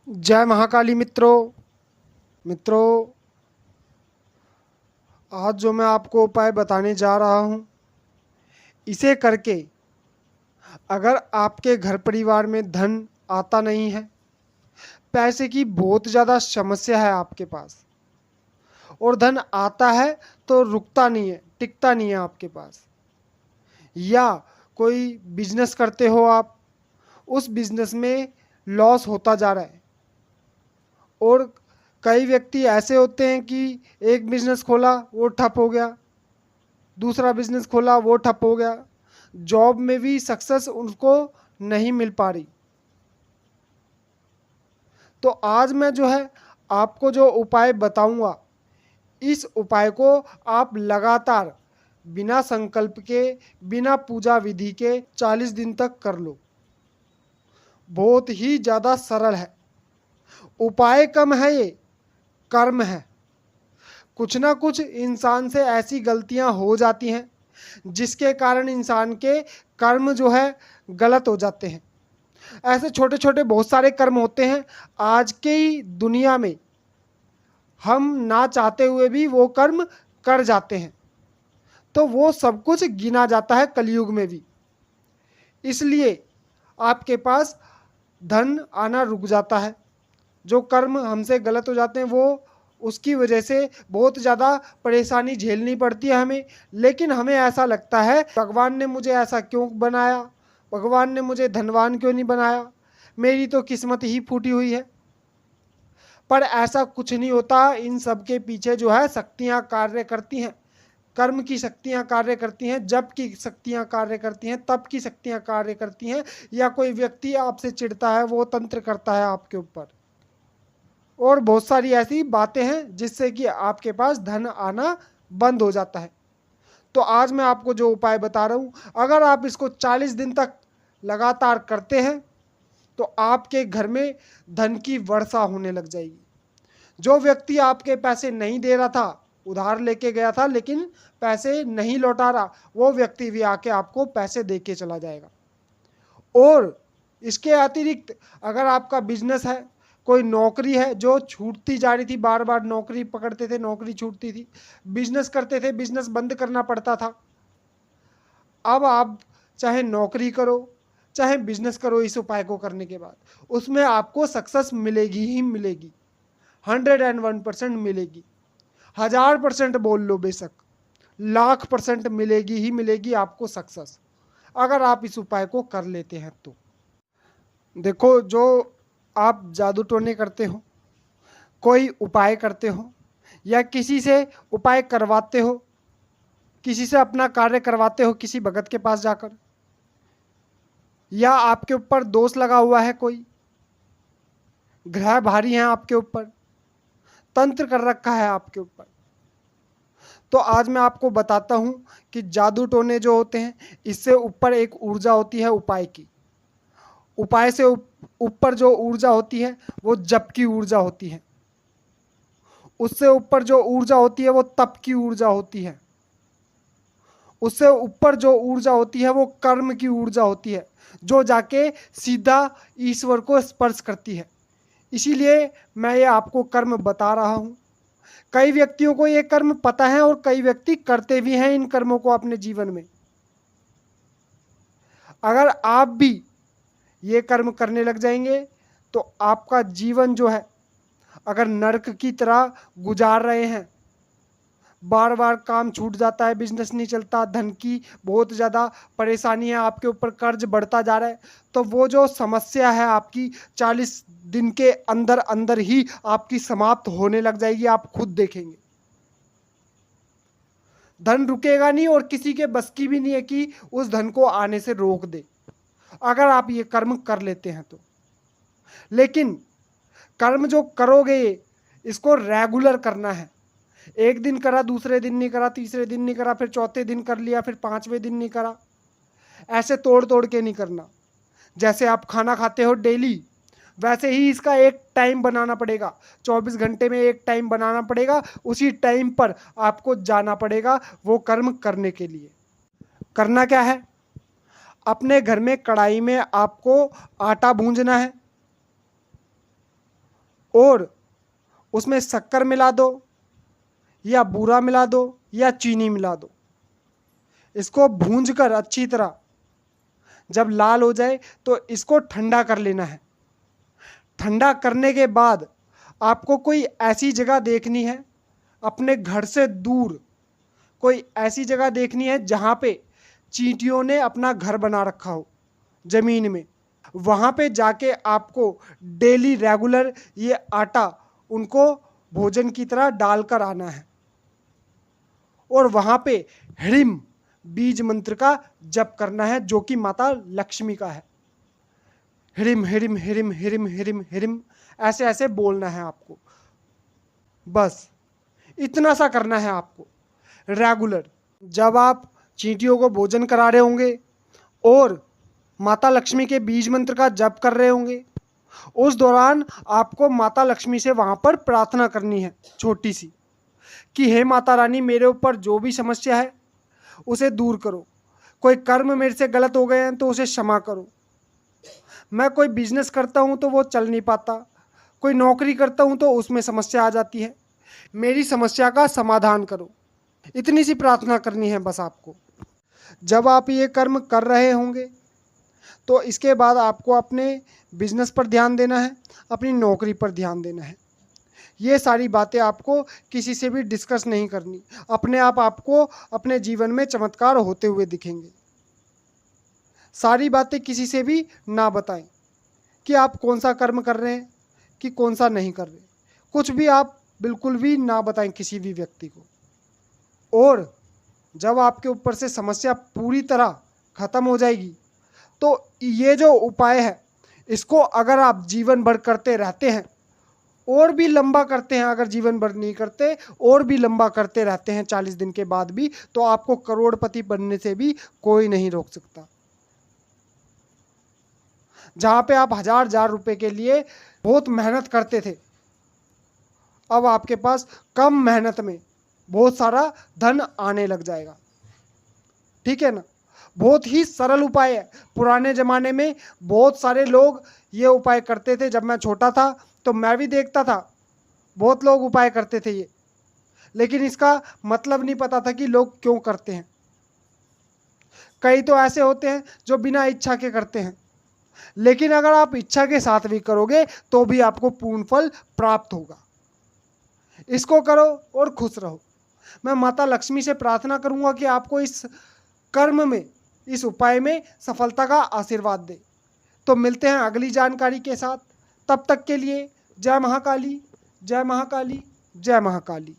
जय महाकाली मित्रों। आज जो मैं आपको उपाय बताने जा रहा हूँ, इसे करके अगर आपके घर परिवार में धन आता नहीं है, पैसे की बहुत ज़्यादा समस्या है आपके पास, और धन आता है तो रुकता नहीं है, टिकता नहीं है आपके पास, या कोई बिजनेस करते हो आप, उस बिजनेस में लॉस होता जा रहा है, और कई व्यक्ति ऐसे होते हैं कि एक बिजनेस खोला वो ठप हो गया, दूसरा बिजनेस खोला वो ठप हो गया, जॉब में भी सक्सेस उनको नहीं मिल पा रही। तो आज मैं जो है आपको जो उपाय बताऊंगा, इस उपाय को आप लगातार बिना संकल्प के, बिना पूजा विधि के 40 दिन तक कर लो। बहुत ही ज़्यादा सरल है, उपाय कम है, ये कर्म है। कुछ ना कुछ इंसान से ऐसी गलतियां हो जाती हैं जिसके कारण इंसान के कर्म जो है गलत हो जाते हैं। ऐसे छोटे छोटे बहुत सारे कर्म होते हैं आज की दुनिया में, हम ना चाहते हुए भी वो कर्म कर जाते हैं, तो वो सब कुछ गिना जाता है कलयुग में भी। इसलिए आपके पास धन आना रुक जाता है। जो कर्म हमसे गलत हो जाते हैं, वो उसकी वजह से बहुत ज़्यादा परेशानी झेलनी पड़ती है हमें। लेकिन हमें ऐसा लगता है भगवान ने मुझे ऐसा क्यों बनाया, भगवान ने मुझे धनवान क्यों नहीं बनाया, मेरी तो किस्मत ही फूटी हुई है। पर ऐसा कुछ नहीं होता। इन सब के पीछे जो है शक्तियाँ कार्य करती हैं, कर्म की शक्तियाँ कार्य करती हैं, जप की शक्तियाँ कार्य करती हैं, तप की शक्तियाँ कार्य करती हैं, या कोई व्यक्ति आपसे चिढ़ता है वो तंत्र करता है आपके ऊपर, और बहुत सारी ऐसी बातें हैं जिससे कि आपके पास धन आना बंद हो जाता है। तो आज मैं आपको जो उपाय बता रहा हूँ, अगर आप इसको 40 दिन तक लगातार करते हैं तो आपके घर में धन की वर्षा होने लग जाएगी। जो व्यक्ति आपके पैसे नहीं दे रहा था, उधार लेके गया था लेकिन पैसे नहीं लौटा रहा, वो व्यक्ति भी आके आपको पैसे दे के चला जाएगा। और इसके अतिरिक्त अगर आपका बिजनेस है, कोई नौकरी है जो छूटती जा रही थी, बार बार नौकरी पकड़ते थे, नौकरी छूटती थी, बिजनेस करते थे, बिजनेस बंद करना पड़ता था, अब आप चाहे नौकरी करो चाहे बिजनेस करो, इस उपाय को करने के बाद उसमें आपको सक्सेस मिलेगी ही मिलेगी। 101% मिलेगी। 1000% बोल लो, बेशक 1,00,000% मिलेगी ही मिलेगी आपको सक्सेस, अगर आप इस उपाय को कर लेते हैं तो। देखो, जो आप जादू टोने करते हो, कोई उपाय करते हो, या किसी से उपाय करवाते हो, किसी से अपना कार्य करवाते हो किसी भगत के पास जाकर, या आपके ऊपर दोष लगा हुआ है, कोई ग्रह भारी हैं आपके ऊपर, तंत्र कर रखा है आपके ऊपर, तो आज मैं आपको बताता हूं कि जादू टोने जो होते हैं, इससे ऊपर एक ऊर्जा होती है उपाय की। उपाय से ऊपर जो ऊर्जा होती है वो जप की ऊर्जा होती है। उससे ऊपर जो ऊर्जा होती है वो तप की ऊर्जा होती है। उससे ऊपर जो ऊर्जा होती है वो कर्म की ऊर्जा होती है, जो जाके सीधा ईश्वर को स्पर्श करती है। इसीलिए मैं ये आपको कर्म बता रहा हूँ। कई व्यक्तियों को ये कर्म पता है और कई व्यक्ति करते भी हैं इन कर्मों को अपने जीवन में। अगर आप भी ये कर्म करने लग जाएंगे तो आपका जीवन जो है, अगर नरक की तरह गुजार रहे हैं, बार बार काम छूट जाता है, बिजनेस नहीं चलता, धन की बहुत ज़्यादा परेशानी है, आपके ऊपर कर्ज बढ़ता जा रहा है, तो वो जो समस्या है आपकी 40 दिन के अंदर अंदर ही आपकी समाप्त होने लग जाएगी। आप खुद देखेंगे धन रुकेगा नहीं, और किसी के बस की भी नहीं है कि उस धन को आने से रोक दे, अगर आप ये कर्म कर लेते हैं तो। लेकिन कर्म जो करोगे इसको रेगुलर करना है। एक दिन करा, दूसरे दिन नहीं करा, तीसरे दिन नहीं करा, फिर चौथे दिन कर लिया, फिर 5वें दिन नहीं करा, ऐसे तोड़ तोड़ के नहीं करना। जैसे आप खाना खाते हो डेली, वैसे ही इसका एक टाइम बनाना पड़ेगा। 24 घंटे में एक टाइम बनाना पड़ेगा, उसी टाइम पर आपको जाना पड़ेगा वो कर्म करने के लिए। करना क्या है, अपने घर में कढ़ाई में आपको आटा भूंजना है। और उसमें शक्कर मिला दो या बूरा मिला दो या चीनी मिला दो। इसको भूंजकर अच्छी तरह जब लाल हो जाए तो इसको ठंडा कर लेना है। ठंडा करने के बाद आपको कोई ऐसी जगह देखनी है, अपने घर से दूर कोई ऐसी जगह देखनी है जहाँ पे चींटियों ने अपना घर बना रखा हो ज़मीन में। वहाँ पे जाके आपको डेली रेगुलर ये आटा उनको भोजन की तरह डालकर आना है और वहाँ पे ह्रीम बीज मंत्र का जप करना है जो कि माता लक्ष्मी का है। ह्रीम ह्रीम ह्रीम ह्रीम ह्रीम ह्रीम ऐसे ऐसे बोलना है आपको। बस इतना सा करना है आपको रेगुलर। जब आप चींटियों को भोजन करा रहे होंगे और माता लक्ष्मी के बीज मंत्र का जप कर रहे होंगे, उस दौरान आपको माता लक्ष्मी से वहाँ पर प्रार्थना करनी है छोटी सी कि हे माता रानी, मेरे ऊपर जो भी समस्या है उसे दूर करो। कोई कर्म मेरे से गलत हो गए हैं तो उसे क्षमा करो। मैं कोई बिजनेस करता हूँ तो वो चल नहीं पाता, कोई नौकरी करता हूँ तो उसमें समस्या आ जाती है, मेरी समस्या का समाधान करो। इतनी सी प्रार्थना करनी है बस आपको। जब आप ये कर्म कर रहे होंगे तो इसके बाद आपको अपने बिजनेस पर ध्यान देना है, अपनी नौकरी पर ध्यान देना है। ये सारी बातें आपको किसी से भी डिस्कस नहीं करनी, अपने आप आपको अपने जीवन में चमत्कार होते हुए दिखेंगे। सारी बातें किसी से भी ना बताएं कि आप कौन सा कर्म कर रहे हैं कि कौन सा नहीं कर रहे। कुछ भी आप बिल्कुल भी ना बताएं किसी भी व्यक्ति को। और जब आपके ऊपर से समस्या पूरी तरह खत्म हो जाएगी तो ये जो उपाय है इसको अगर आप जीवन भर करते रहते हैं और भी लंबा करते हैं, अगर जीवन भर नहीं करते और भी लंबा करते रहते हैं 40 दिन के बाद भी, तो आपको करोड़पति बनने से भी कोई नहीं रोक सकता। जहाँ पे आप हजार रुपए के लिए बहुत मेहनत करते थे, अब आपके पास कम मेहनत में बहुत सारा धन आने लग जाएगा। ठीक है ना। बहुत ही सरल उपाय है। पुराने ज़माने में बहुत सारे लोग ये उपाय करते थे। जब मैं छोटा था तो मैं भी देखता था, बहुत लोग उपाय करते थे ये, लेकिन इसका मतलब नहीं पता था कि लोग क्यों करते हैं। कई तो ऐसे होते हैं जो बिना इच्छा के करते हैं, लेकिन अगर आप इच्छा के साथ भी करोगे तो भी आपको पूर्ण फल प्राप्त होगा। इसको करो और खुश रहो। मैं माता लक्ष्मी से प्रार्थना करूंगा कि आपको इस कर्म में, इस उपाय में सफलता का आशीर्वाद दे। तो मिलते हैं अगली जानकारी के साथ। तब तक के लिए जय महाकाली, जय महाकाली, जय महाकाली।